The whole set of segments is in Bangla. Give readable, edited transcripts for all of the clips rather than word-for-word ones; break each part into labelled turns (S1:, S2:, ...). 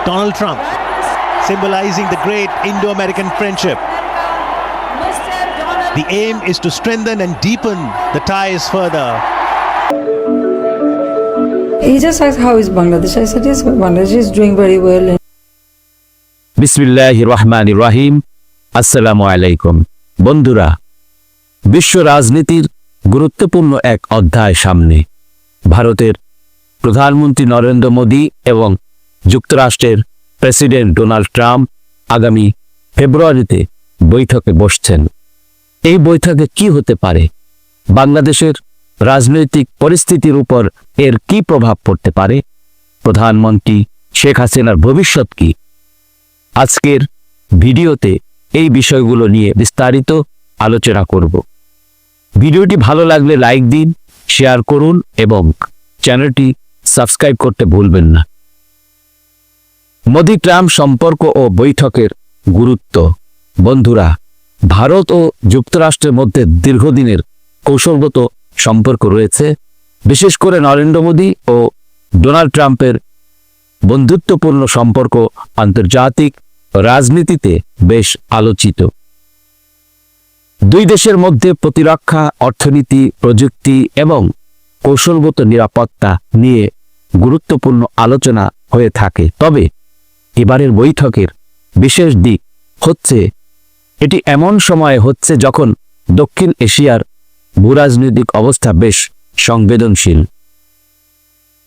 S1: Donald Trump, symbolizing the great Indo-American friendship. The aim is to strengthen and deepen the ties further.
S2: He just asked, how is Bangladesh? I said, yes, Bangladesh is doing very well.
S3: বিসমিল্লাহির রহমানির রহিম। আসসালামু আলাইকুম বন্ধুরা, বিশ্ব রাজনীতির গুরুত্বপূর্ণ এক অধ্যায় সামনে। ভারতের প্রধানমন্ত্রী নরেন্দ্র মোদী এবং যুক্তরাষ্ট্রের প্রেসিডেন্ট ডোনাল্ড ট্রাম্প আগামী ফেব্রুয়ারিতে বৈঠকে বসছেন। এই বৈঠকে কি হতে পারে? বাংলাদেশের রাজনৈতিক পরিস্থিতির উপর এর কি প্রভাব পড়তে পারে? প্রধানমন্ত্রী শেখ হাসিনার ভবিষ্যৎ কি? আজকের ভিডিওতে এই বিষয়গুলো নিয়ে বিস্তারিত আলোচনা করব। ভিডিওটি ভালো লাগলে লাইক দিন, শেয়ার করুন এবং চ্যানেলটি সাবস্ক্রাইব করতে ভুলবেন না। মোদি ট্রাম্প সম্পর্ক ও বৈঠকের গুরুত্ব। বন্ধুরা, ভারত ও যুক্তরাষ্ট্রের মধ্যে দীর্ঘদিনের কৌশলগত সম্পর্ক রয়েছে। বিশেষ করে নরেন্দ্র মোদী ও ডোনাল্ড ট্রাম্পের বন্ধুত্বপূর্ণ সম্পর্ক আন্তর্জাতিক রাজনীতিতে বেশ আলোচিত। দুই দেশের মধ্যে প্রতিরক্ষা, অর্থনীতি, প্রযুক্তি এবং কৌশলগত নিরাপত্তা নিয়ে গুরুত্বপূর্ণ আলোচনা হয়ে থাকে। তবে এবারের বৈঠকের বিশেষ দিক হচ্ছে এটি এমন সময়ে হচ্ছে যখন দক্ষিণ এশিয়ার ভূরাজনৈতিক অবস্থা বেশ সংবেদনশীল।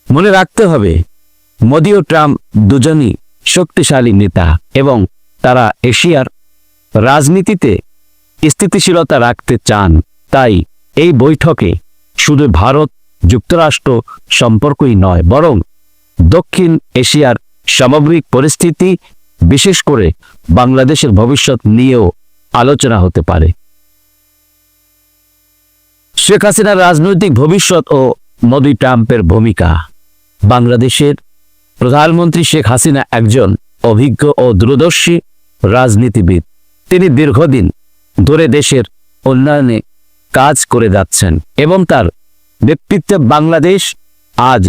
S3: মনে রাখতে হবে, মোদী ও ট্রাম্প দুজনই শক্তিশালী নেতা এবং তারা এশিয়ার রাজনীতিতে স্থিতিশীলতা রাখতে চান। তাই এই বৈঠকে শুধু ভারত যুক্তরাষ্ট্র সম্পর্কই নয়, বরং দক্ষিণ এশিয়ার সামগ্রিক পরিস্থিতি, বিশেষ করে বাংলাদেশের ভবিষ্যৎ নিয়েও আলোচনা হতে পারে। শেখ হাসিনার রাজনৈতিক ভবিষ্যৎ ও মোদী ট্রাম্পের ভূমিকা। বাংলাদেশের প্রধানমন্ত্রী শেখ হাসিনা একজন অভিজ্ঞ ও দূরদর্শী রাজনীতিবিদ। তিনি দীর্ঘদিন ধরে দেশের উন্নয়নে কাজ করে যাচ্ছেন এবং তার ব্যক্তিত্বে বাংলাদেশ আজ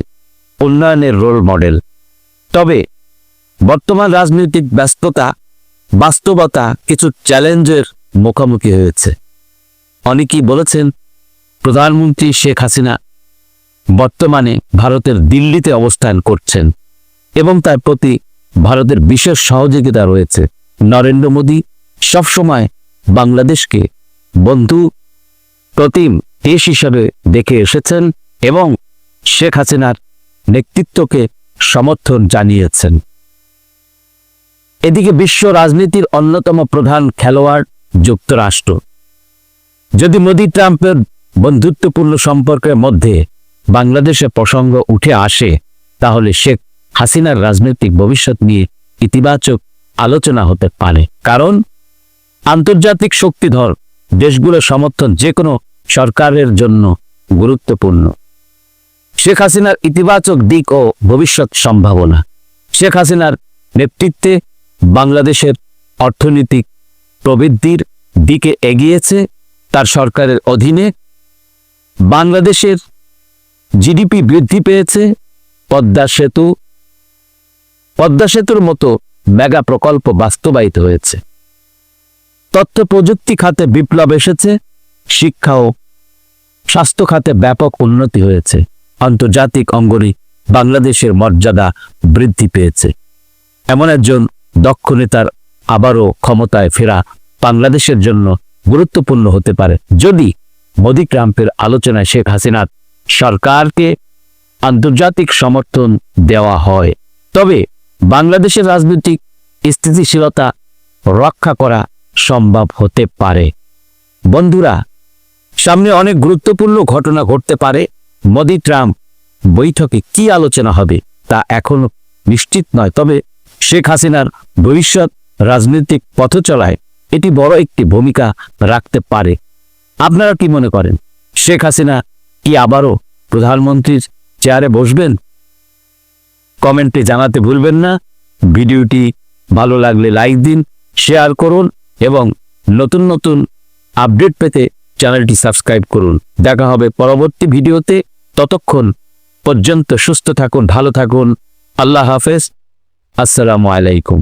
S3: উন্নয়নের রোল মডেল। তবে বর্তমান রাজনৈতিক বাস্তবতা কিছু চ্যালেঞ্জের মুখোমুখি হয়েছে। অনেকেই বলেছেন, প্রধানমন্ত্রী শেখ হাসিনা বর্তমানে ভারতের দিল্লিতে অবস্থান করছেন এবং তার প্রতি ভারতের বিশেষ সহযোগিতা রয়েছে। নরেন্দ্র মোদী সবসময় বাংলাদেশকে বন্ধু প্রতিম দেশ হিসাবে দেখে এসেছেন এবং শেখ হাসিনার নেতৃত্বকে সমর্থন জানিয়েছেন। এদিকে বিশ্ব রাজনীতির অন্যতম প্রধান খেলোয়াড় যুক্তরাষ্ট্র। যদি মোদী ট্রাম্পের বন্ধুত্বপূর্ণ সম্পর্কের মধ্যে বাংলাদেশের প্রসঙ্গ উঠে আসে, তাহলে শেখ হাসিনার রাজনৈতিক ভবিষ্যৎ নিয়ে ইতিবাচক আলোচনা হতে পারে। কারণ আন্তর্জাতিক শক্তিধর দেশগুলোর সমর্থন যে কোনো সরকারের জন্য গুরুত্বপূর্ণ। শেখ হাসিনার ইতিবাচক দিক ও ভবিষ্যৎ সম্ভাবনা। শেখ হাসিনার নেতৃত্বে বাংলাদেশের অর্থনৈতিক প্রবৃদ্ধির দিকে এগিয়েছে। তার সরকারের অধীনে বাংলাদেশের জিডিপি বৃদ্ধি পেয়েছে। পদ্মা সেতুর মতো মেগা প্রকল্প বাস্তবায়িত হয়েছে। তথ্য প্রযুক্তি খাতে বিপ্লব এসেছে। শিক্ষা ও স্বাস্থ্য খাতে ব্যাপক উন্নতি হয়েছে। আন্তর্জাতিক অঙ্গনে বাংলাদেশের মর্যাদা বৃদ্ধি পেয়েছে। এমন একজন দক্ষ নেতার আবারও ক্ষমতায় ফেরা বাংলাদেশের জন্য গুরুত্বপূর্ণ হতে পারে যদি মোদী ট্রাম্পের আলোচনায় শেখ হাসিনার সরকারকে আন্তর্জাতিক সমর্থন দেওয়া হয়। তবে বাংলাদেশের রাজনৈতিক স্থিতিশীলতা রক্ষা করা সম্ভব হতে পারে। বন্ধুরা, সামনে অনেক গুরুত্বপূর্ণ ঘটনা ঘটতে পারে। মোদী ট্রাম্প বৈঠকে কি আলোচনা হবে তা এখনো নিশ্চিত নয়। তবে শেখ হাসিনার ভবিষ্যৎ রাজনৈতিক পথচলায় এটি বড় একটি ভূমিকা রাখতে পারে। আপনারা কি মনে করেন? শেখ হাসিনা কি আবারও প্রধানমন্ত্রীর চেয়ারে বসবেন? কমেন্টে জানাতে ভুলবেন না। ভিডিওটি ভালো লাগলে লাইক দিন, শেয়ার করুন এবং নতুন নতুন আপডেট পেতে চ্যানেলটি সাবস্ক্রাইব করুন। দেখা হবে পরবর্তী ভিডিওতে। ততক্ষণ পর্যন্ত সুস্থ থাকুন, ভালো থাকুন। আল্লাহ হাফেজ। আসসালামু আলাইকুম।